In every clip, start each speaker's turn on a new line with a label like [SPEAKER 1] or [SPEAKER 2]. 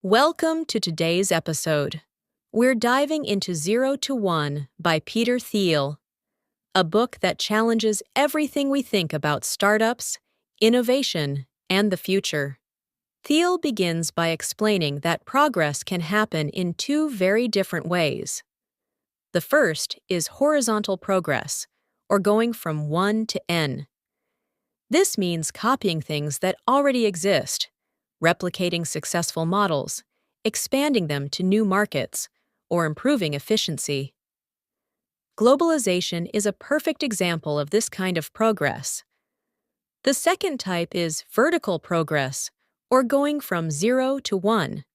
[SPEAKER 1] Welcome to today's episode. We're diving into 0 to 1 by Peter Thiel, a book that challenges everything we think about startups, innovation, and the future. Thiel begins by explaining that progress can happen in two very different ways. The first is horizontal progress, or going from 1 to n. This means copying things that already exist, replicating successful models, expanding them to new markets, or improving efficiency. Globalization is a perfect example of this kind of progress. The second type is vertical progress, or going from 0 to 1.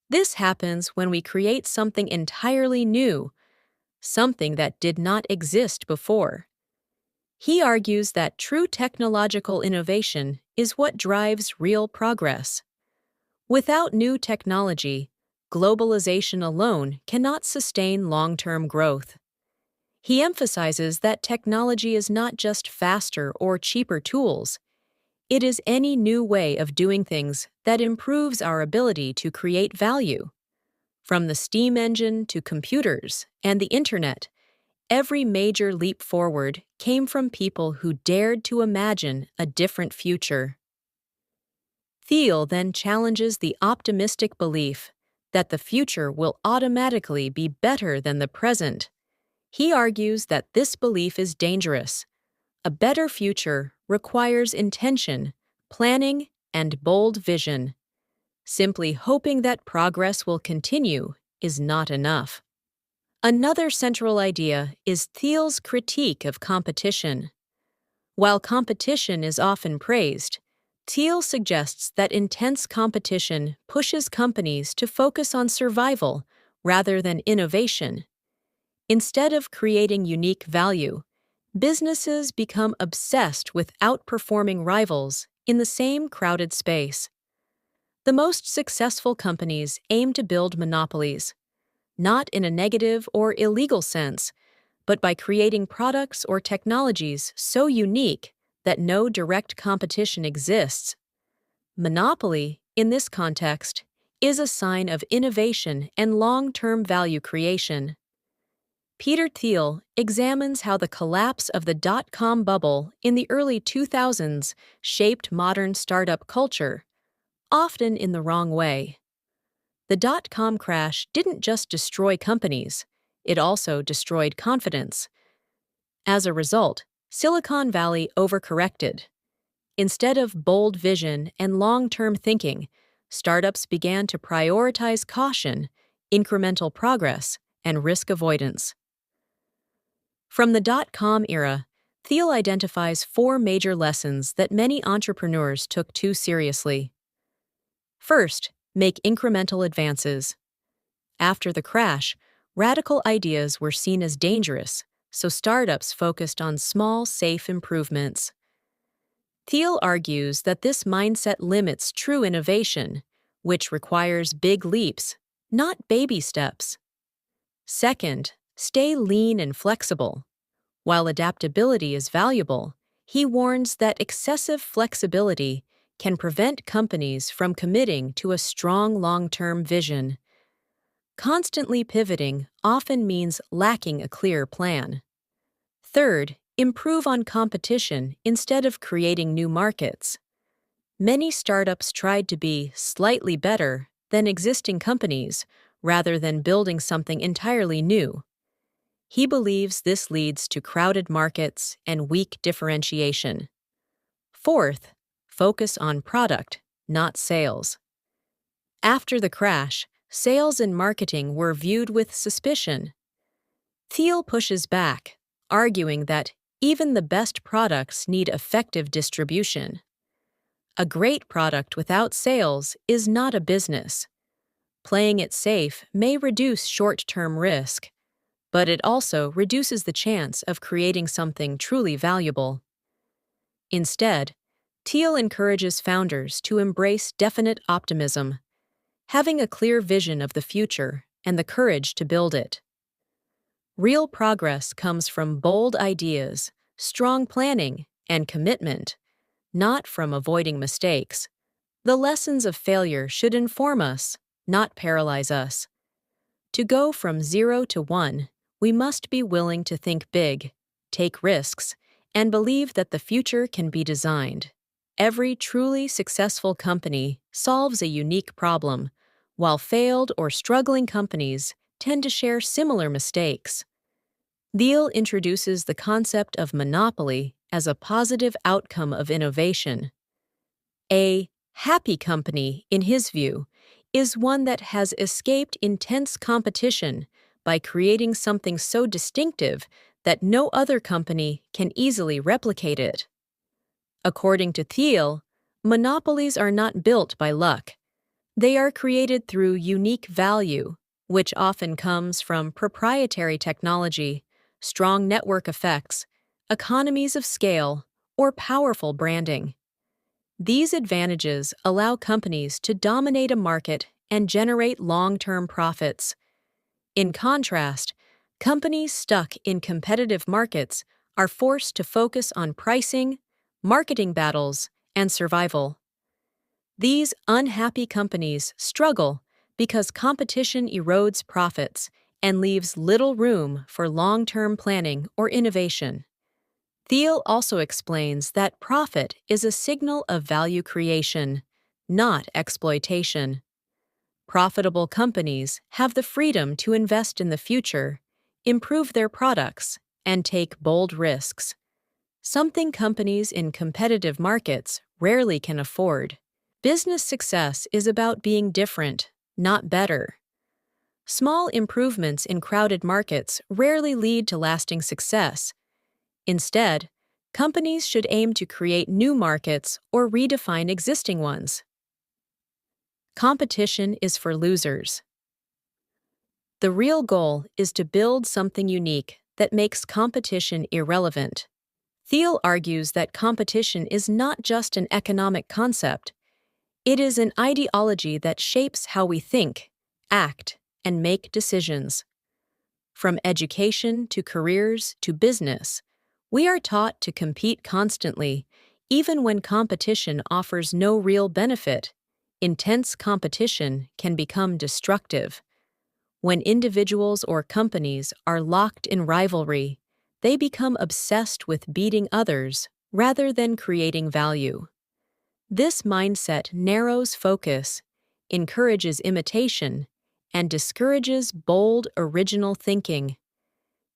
[SPEAKER 1] This happens when we create something entirely new, something that did not exist before. He argues that true technological innovation is what drives real progress. Without new technology, globalization alone cannot sustain long-term growth. He emphasizes that technology is not just faster or cheaper tools. It is any new way of doing things that improves our ability to create value. From the steam engine to computers and the internet, every major leap forward came from people who dared to imagine a different future. Thiel then challenges the optimistic belief that the future will automatically be better than the present. He argues that this belief is dangerous. A better future requires intention, planning, and bold vision. Simply hoping that progress will continue is not enough. Another central idea is Thiel's critique of competition. While competition is often praised, Thiel suggests that intense competition pushes companies to focus on survival rather than innovation. Instead of creating unique value, businesses become obsessed with outperforming rivals in the same crowded space. The most successful companies aim to build monopolies, not in a negative or illegal sense, but by creating products or technologies so unique that no direct competition exists. Monopoly, in this context, is a sign of innovation and long-term value creation. Peter Thiel examines how the collapse of the dot-com bubble in the early 2000s shaped modern startup culture, often in the wrong way. The dot-com crash didn't just destroy companies, it also destroyed confidence. As a result, Silicon Valley overcorrected. Instead of bold vision and long-term thinking, startups began to prioritize caution, incremental progress, and risk avoidance. From the dot-com era, Thiel identifies 4 major lessons that many entrepreneurs took too seriously. First, make incremental advances. After the crash, radical ideas were seen as dangerous, so startups focused on small, safe improvements. Thiel argues that this mindset limits true innovation, which requires big leaps, not baby steps. Second, stay lean and flexible. While adaptability is valuable, he warns that excessive flexibility can prevent companies from committing to a strong long-term vision. Constantly pivoting often means lacking a clear plan. Third, improve on competition instead of creating new markets. Many startups tried to be slightly better than existing companies rather than building something entirely new. He believes this leads to crowded markets and weak differentiation. Fourth, focus on product, not sales. After the crash, sales and marketing were viewed with suspicion. Thiel pushes back, arguing that even the best products need effective distribution. A great product without sales is not a business. Playing it safe may reduce short-term risk, but it also reduces the chance of creating something truly valuable. Instead, Thiel encourages founders to embrace definite optimism, having a clear vision of the future and the courage to build it. Real progress comes from bold ideas, strong planning, and commitment, not from avoiding mistakes. The lessons of failure should inform us, not paralyze us. To go from 0 to 1, we must be willing to think big, take risks, and believe that the future can be designed. Every truly successful company solves a unique problem, while failed or struggling companies tend to share similar mistakes. Thiel introduces the concept of monopoly as a positive outcome of innovation. A happy company, in his view, is one that has escaped intense competition by creating something so distinctive that no other company can easily replicate it. According to Thiel, monopolies are not built by luck. They are created through unique value, which often comes from proprietary technology, strong network effects, economies of scale, or powerful branding. These advantages allow companies to dominate a market and generate long-term profits. In contrast, companies stuck in competitive markets are forced to focus on pricing, marketing battles, and survival. These unhappy companies struggle because competition erodes profits and leaves little room for long-term planning or innovation. Thiel also explains that profit is a signal of value creation, not exploitation. Profitable companies have the freedom to invest in the future, improve their products, and take bold risks, something companies in competitive markets rarely can afford. Business success is about being different, not better. Small improvements in crowded markets rarely lead to lasting success. Instead, companies should aim to create new markets or redefine existing ones. Competition is for losers. The real goal is to build something unique that makes competition irrelevant. Thiel argues that competition is not just an economic concept. It is an ideology that shapes how we think, act, and make decisions. From education to careers to business, we are taught to compete constantly, even when competition offers no real benefit. Intense competition can become destructive. When individuals or companies are locked in rivalry, they become obsessed with beating others rather than creating value. This mindset narrows focus, encourages imitation, and discourages bold, original thinking.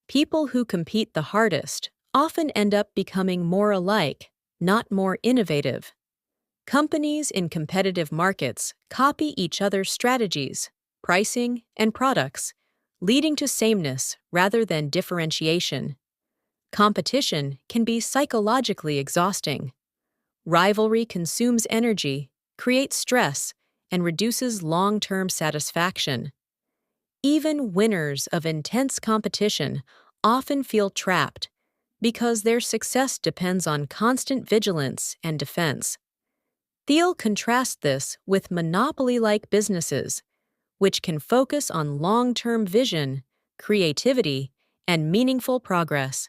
[SPEAKER 1] People who compete the hardest often end up becoming more alike, not more innovative. Companies in competitive markets copy each other's strategies, pricing, and products, leading to sameness rather than differentiation. Competition can be psychologically exhausting. Rivalry consumes energy, creates stress, and reduces long-term satisfaction. Even winners of intense competition often feel trapped because their success depends on constant vigilance and defense. Thiel contrasts this with monopoly-like businesses, which can focus on long-term vision, creativity, and meaningful progress.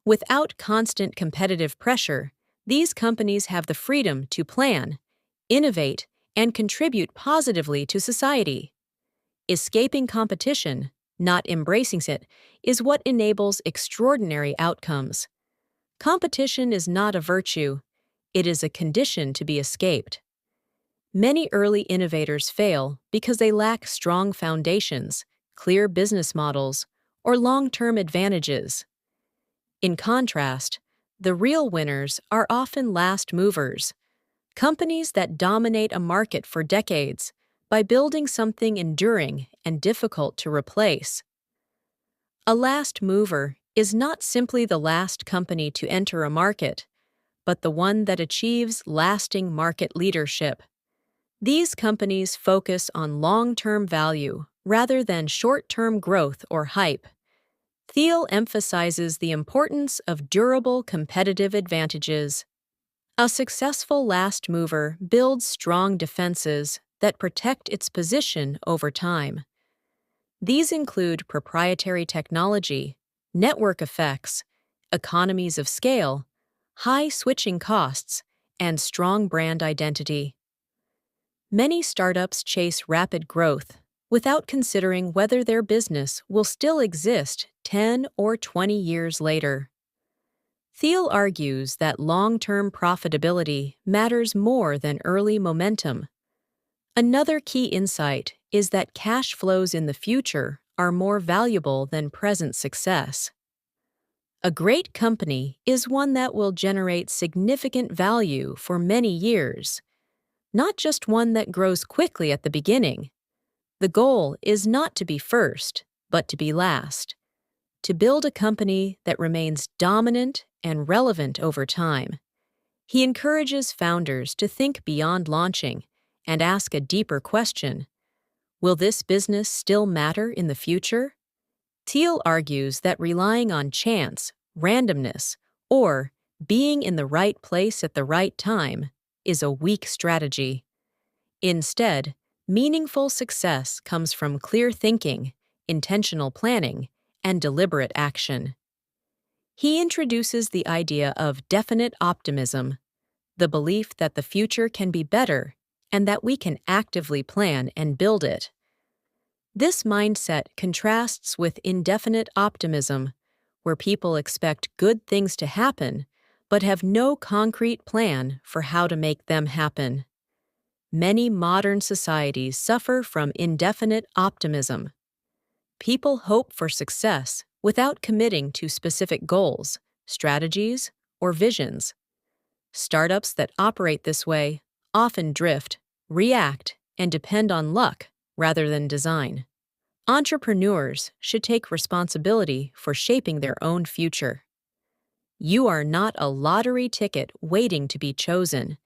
[SPEAKER 1] Without constant competitive pressure, these companies have the freedom to plan, innovate, and contribute positively to society. Escaping competition, not embracing it, is what enables extraordinary outcomes. Competition is not a virtue, it is a condition to be escaped. Many early innovators fail because they lack strong foundations, clear business models, or long-term advantages. In contrast, the real winners are often last movers, companies that dominate a market for decades by building something enduring and difficult to replace. A last mover is not simply the last company to enter a market, but the one that achieves lasting market leadership. These companies focus on long-term value rather than short-term growth or hype. Thiel emphasizes the importance of durable competitive advantages. A successful last mover builds strong defenses that protect its position over time. These include proprietary technology, network effects, economies of scale, high switching costs, and strong brand identity. Many startups chase rapid growth without considering whether their business will still exist 10 or 20 years later. Thiel argues that long-term profitability matters more than early momentum. Another key insight is that cash flows in the future are more valuable than present success. A great company is one that will generate significant value for many years, not just one that grows quickly at the beginning. The goal is not to be first, but to be last, to build a company that remains dominant and relevant over time. He encourages founders to think beyond launching and ask a deeper question. Will this business still matter in the future? Thiel argues that relying on chance, randomness, or being in the right place at the right time is a weak strategy. Instead, meaningful success comes from clear thinking, intentional planning, and deliberate action. He introduces the idea of definite optimism, the belief that the future can be better and that we can actively plan and build it. This mindset contrasts with indefinite optimism, where people expect good things to happen but have no concrete plan for how to make them happen. Many modern societies suffer from indefinite optimism. People hope for success without committing to specific goals, strategies, or visions. Startups that operate this way often drift, react, and depend on luck rather than design. Entrepreneurs should take responsibility for shaping their own future. You are not a lottery ticket waiting to be chosen.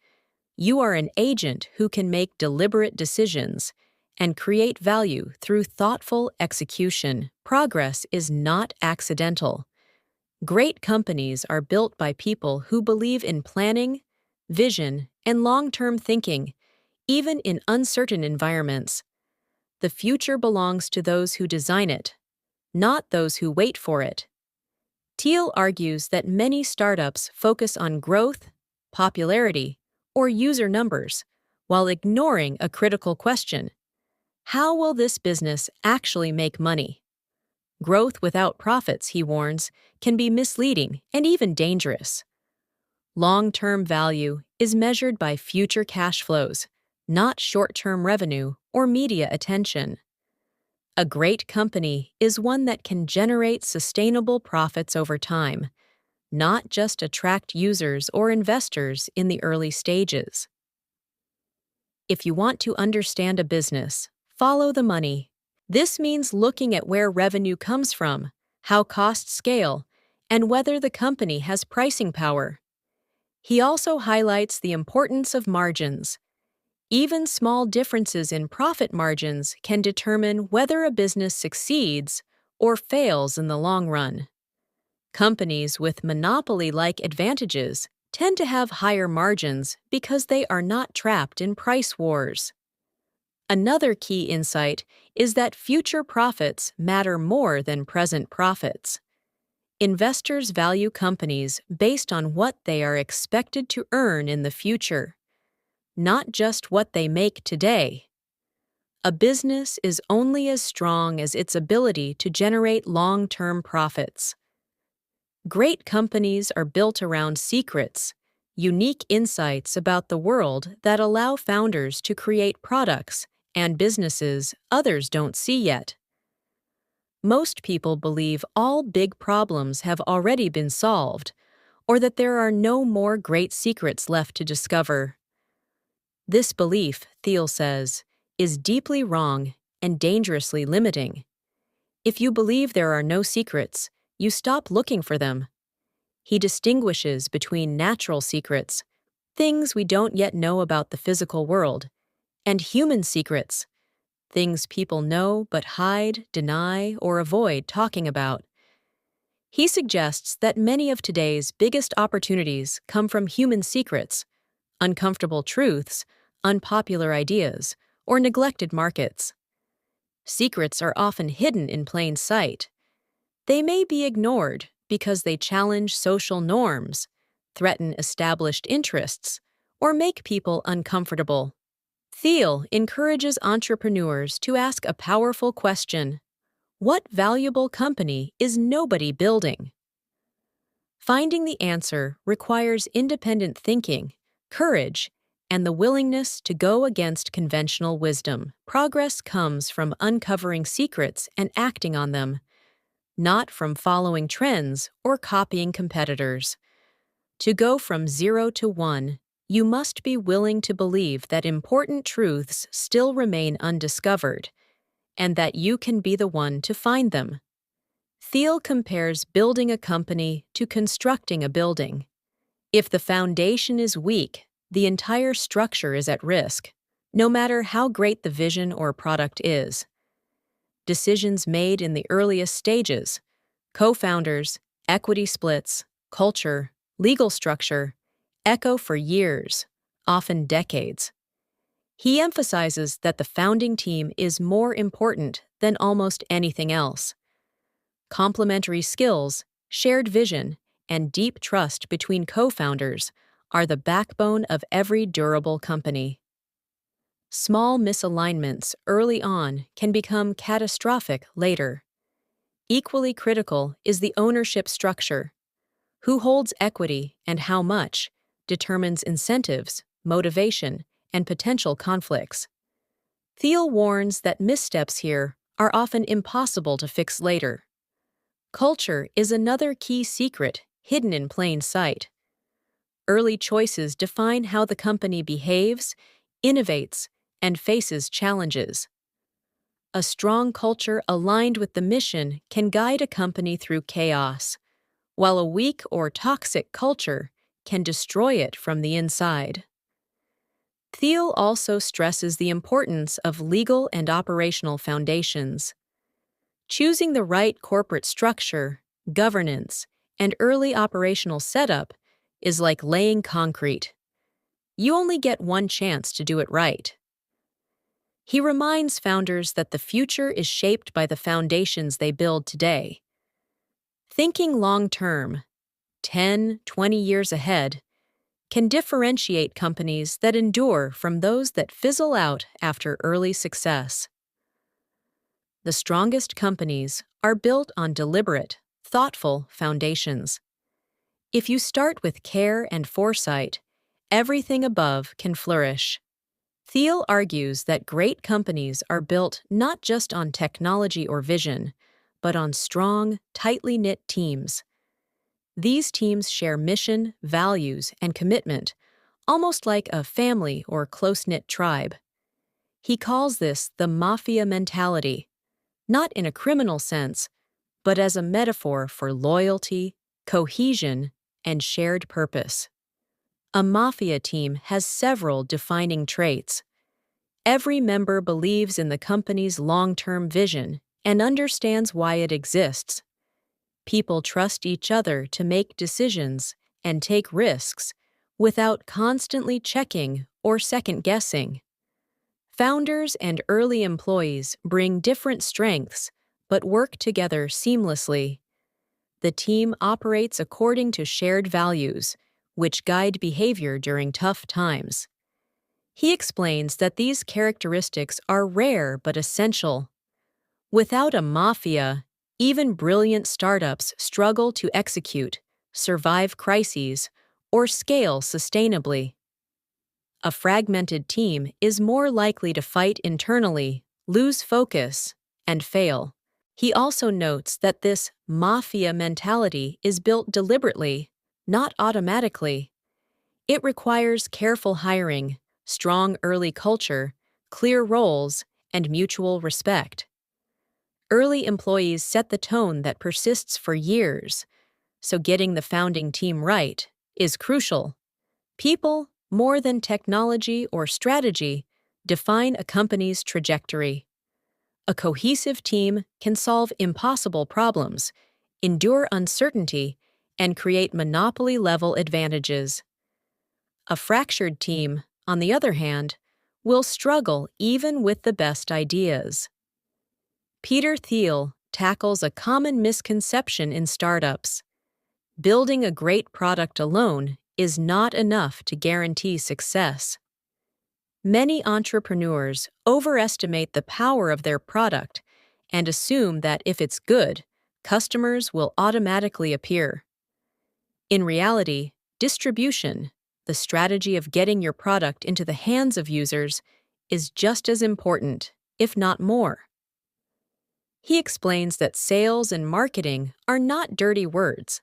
[SPEAKER 1] You are an agent who can make deliberate decisions and create value through thoughtful execution. Progress is not accidental. Great companies are built by people who believe in planning, vision, and long-term thinking, even in uncertain environments. The future belongs to those who design it, not those who wait for it. Thiel argues that many startups focus on growth, popularity, or user numbers, while ignoring a critical question: how will this business actually make money? Growth without profits, he warns, can be misleading and even dangerous. Long-term value is measured by future cash flows, not short-term revenue or media attention. A great company is one that can generate sustainable profits over time, not just attract users or investors in the early stages. If you want to understand a business, follow the money. This means looking at where revenue comes from, how costs scale, and whether the company has pricing power. He also highlights the importance of margins. Even small differences in profit margins can determine whether a business succeeds or fails in the long run. Companies with monopoly-like advantages tend to have higher margins because they are not trapped in price wars. Another key insight is that future profits matter more than present profits. Investors value companies based on what they are expected to earn in the future, not just what they make today. A business is only as strong as its ability to generate long-term profits. Great companies are built around secrets, unique insights about the world that allow founders to create products and businesses others don't see yet. Most people believe all big problems have already been solved, or that there are no more great secrets left to discover. This belief, Thiel says, is deeply wrong and dangerously limiting. If you believe there are no secrets, you stop looking for them. He distinguishes between natural secrets, things we don't yet know about the physical world, and human secrets, things people know but hide, deny, or avoid talking about. He suggests that many of today's biggest opportunities come from human secrets, uncomfortable truths, unpopular ideas, or neglected markets. Secrets are often hidden in plain sight. They may be ignored because they challenge social norms, threaten established interests, or make people uncomfortable. Thiel encourages entrepreneurs to ask a powerful question: what valuable company is nobody building? Finding the answer requires independent thinking, courage, and the willingness to go against conventional wisdom. Progress comes from uncovering secrets and acting on them, not from following trends or copying competitors. To go from 0 to 1, you must be willing to believe that important truths still remain undiscovered, and that you can be the one to find them. Thiel compares building a company to constructing a building. If the foundation is weak, the entire structure is at risk, no matter how great the vision or product is. Decisions made in the earliest stages, co-founders, equity splits, culture, legal structure, echo for years, often decades. He emphasizes that the founding team is more important than almost anything else. Complementary skills, shared vision, and deep trust between co-founders are the backbone of every durable company. Small misalignments early on can become catastrophic later. Equally critical is the ownership structure. Who holds equity and how much determines incentives, motivation, and potential conflicts. Thiel warns that missteps here are often impossible to fix later. Culture is another key secret hidden in plain sight. Early choices define how the company behaves, innovates, and faces challenges. A strong culture aligned with the mission can guide a company through chaos, while a weak or toxic culture can destroy it from the inside. Thiel also stresses the importance of legal and operational foundations. Choosing the right corporate structure, governance, and early operational setup is like laying concrete. You only get one chance to do it right. He reminds founders that the future is shaped by the foundations they build today. Thinking long-term, 10, 20 years ahead, can differentiate companies that endure from those that fizzle out after early success. The strongest companies are built on deliberate, thoughtful foundations. If you start with care and foresight, everything above can flourish. Thiel argues that great companies are built not just on technology or vision, but on strong, tightly knit teams. These teams share mission, values, and commitment, almost like a family or close-knit tribe. He calls this the mafia mentality, not in a criminal sense, but as a metaphor for loyalty, cohesion, and shared purpose. A mafia team has several defining traits. Every member believes in the company's long-term vision and understands why it exists. People trust each other to make decisions and take risks without constantly checking or second-guessing. Founders and early employees bring different strengths but work together seamlessly. The team operates according to shared values, which guide behavior during tough times. He explains that these characteristics are rare but essential. Without a mafia, even brilliant startups struggle to execute, survive crises, or scale sustainably. A fragmented team is more likely to fight internally, lose focus, and fail. He also notes that this mafia mentality is built deliberately, not automatically. It requires careful hiring, strong early culture, clear roles, and mutual respect. Early employees set the tone that persists for years, so getting the founding team right is crucial. People, more than technology or strategy, define a company's trajectory. A cohesive team can solve impossible problems, endure uncertainty, and create monopoly-level advantages. A fractured team, on the other hand, will struggle even with the best ideas. Peter Thiel tackles a common misconception in startups. Building a great product alone is not enough to guarantee success. Many entrepreneurs overestimate the power of their product and assume that if it's good, customers will automatically appear. In reality, distribution, the strategy of getting your product into the hands of users, is just as important, if not more. He explains that sales and marketing are not dirty words.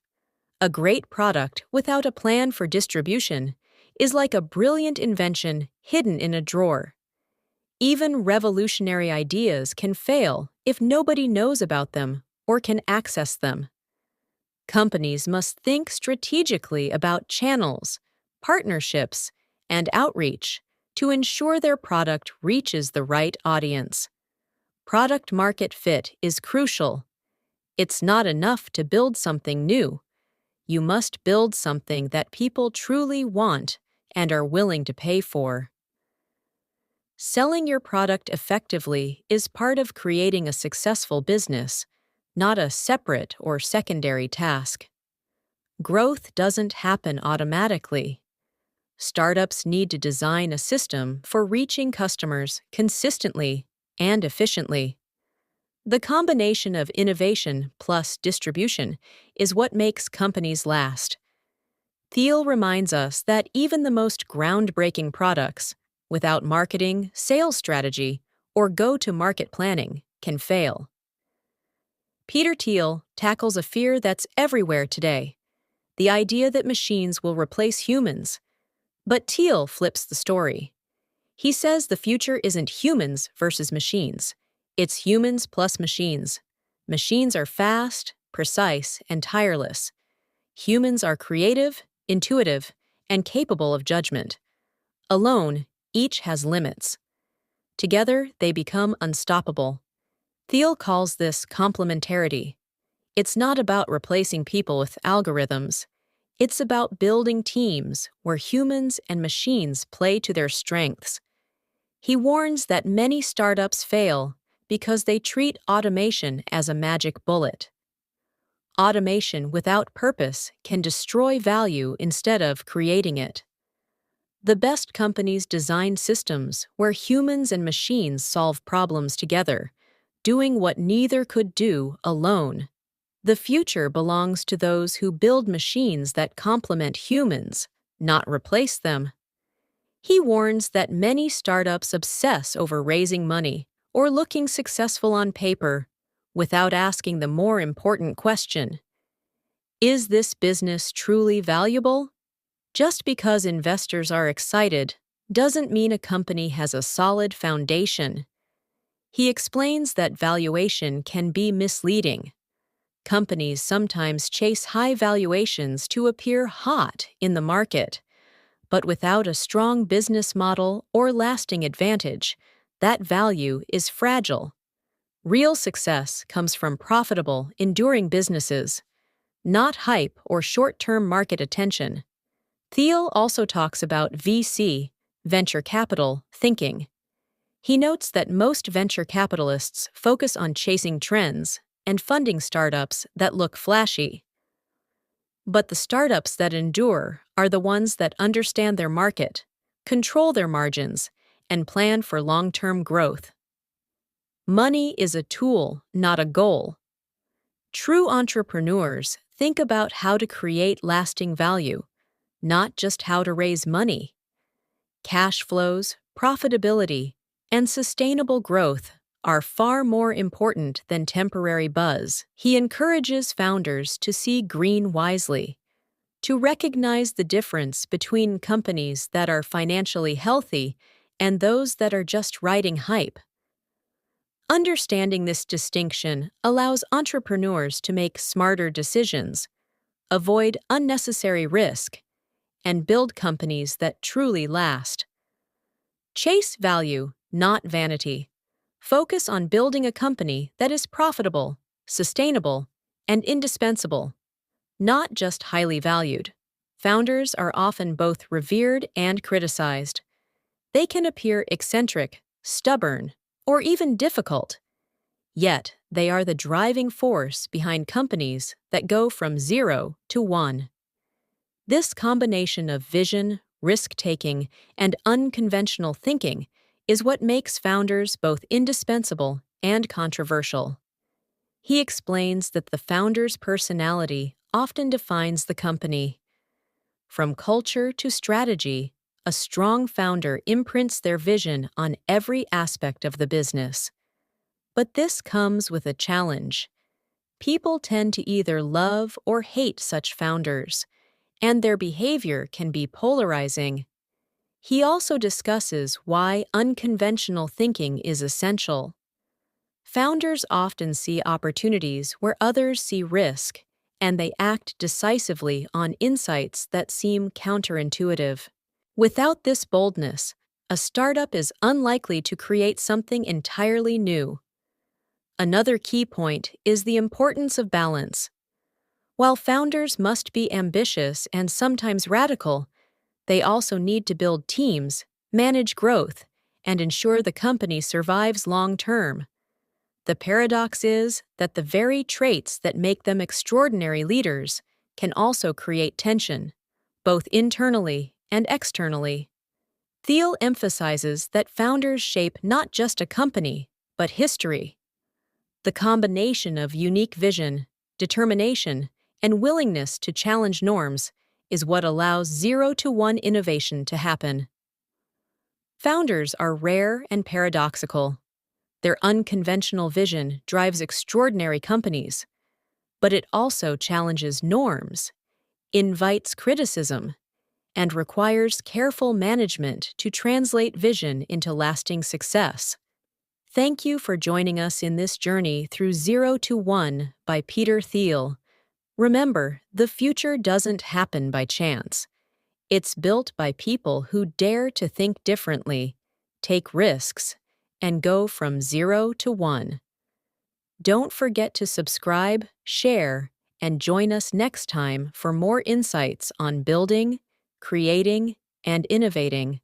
[SPEAKER 1] A great product without a plan for distribution is like a brilliant invention hidden in a drawer. Even revolutionary ideas can fail if nobody knows about them or can access them. Companies must think strategically about channels, partnerships, and outreach to ensure their product reaches the right audience. Product-market fit is crucial. It's not enough to build something new. You must build something that people truly want and are willing to pay for. Selling your product effectively is part of creating a successful business, not a separate or secondary task. Growth doesn't happen automatically. Startups need to design a system for reaching customers consistently and efficiently. The combination of innovation plus distribution is what makes companies last. Thiel reminds us that even the most groundbreaking products, without marketing, sales strategy, or go-to-market planning, can fail. Peter Thiel tackles a fear that's everywhere today, the idea that machines will replace humans. But Thiel flips the story. He says the future isn't humans versus machines. It's humans plus machines. Machines are fast, precise, and tireless. Humans are creative, intuitive, and capable of judgment. Alone, each has limits. Together, they become unstoppable. Thiel calls this complementarity. It's not about replacing people with algorithms. It's about building teams where humans and machines play to their strengths. He warns that many startups fail because they treat automation as a magic bullet. Automation without purpose can destroy value instead of creating it. The best companies design systems where humans and machines solve problems together, doing what neither could do alone. The future belongs to those who build machines that complement humans, not replace them. He warns that many startups obsess over raising money or looking successful on paper without asking the more important question: is this business truly valuable? Just because investors are excited doesn't mean a company has a solid foundation. He explains that valuation can be misleading. Companies sometimes chase high valuations to appear hot in the market, but without a strong business model or lasting advantage, that value is fragile. Real success comes from profitable, enduring businesses, not hype or short-term market attention. Thiel also talks about VC, venture capital, thinking. He notes that most venture capitalists focus on chasing trends and funding startups that look flashy. But the startups that endure are the ones that understand their market, control their margins, and plan for long-term growth. Money is a tool, not a goal. True entrepreneurs think about how to create lasting value, not just how to raise money. Cash flows, profitability, and sustainable growth are far more important than temporary buzz. He encourages founders to see green wisely, to recognize the difference between companies that are financially healthy and those that are just riding hype. Understanding this distinction allows entrepreneurs to make smarter decisions, avoid unnecessary risk, and build companies that truly last. Chase value, not vanity. Focus on building a company that is profitable, sustainable, and indispensable, not just highly valued. Founders are often both revered and criticized. They can appear eccentric, stubborn, or even difficult. Yet, they are the driving force behind companies that go from 0 to 1. This combination of vision, risk-taking, and unconventional thinking is what makes founders both indispensable and controversial. He explains that the founder's personality often defines the company. From culture to strategy, a strong founder imprints their vision on every aspect of the business. But this comes with a challenge. People tend to either love or hate such founders, and their behavior can be polarizing. He also discusses why unconventional thinking is essential. Founders often see opportunities where others see risk, and they act decisively on insights that seem counterintuitive. Without this boldness, a startup is unlikely to create something entirely new. Another key point is the importance of balance. While founders must be ambitious and sometimes radical, they also need to build teams, manage growth, and ensure the company survives long-term. The paradox is that the very traits that make them extraordinary leaders can also create tension, both internally and externally. Thiel emphasizes that founders shape not just a company, but history. The combination of unique vision, determination, and willingness to challenge norms is what allows 0 to 1 innovation to happen. Founders are rare and paradoxical. Their unconventional vision drives extraordinary companies, but it also challenges norms, invites criticism, and requires careful management to translate vision into lasting success. Thank you for joining us in this journey through 0 to 1 by Peter Thiel. Remember, the future doesn't happen by chance. It's built by people who dare to think differently, take risks, and go from 0 to 1. Don't forget to subscribe, share, and join us next time for more insights on building, creating, and innovating.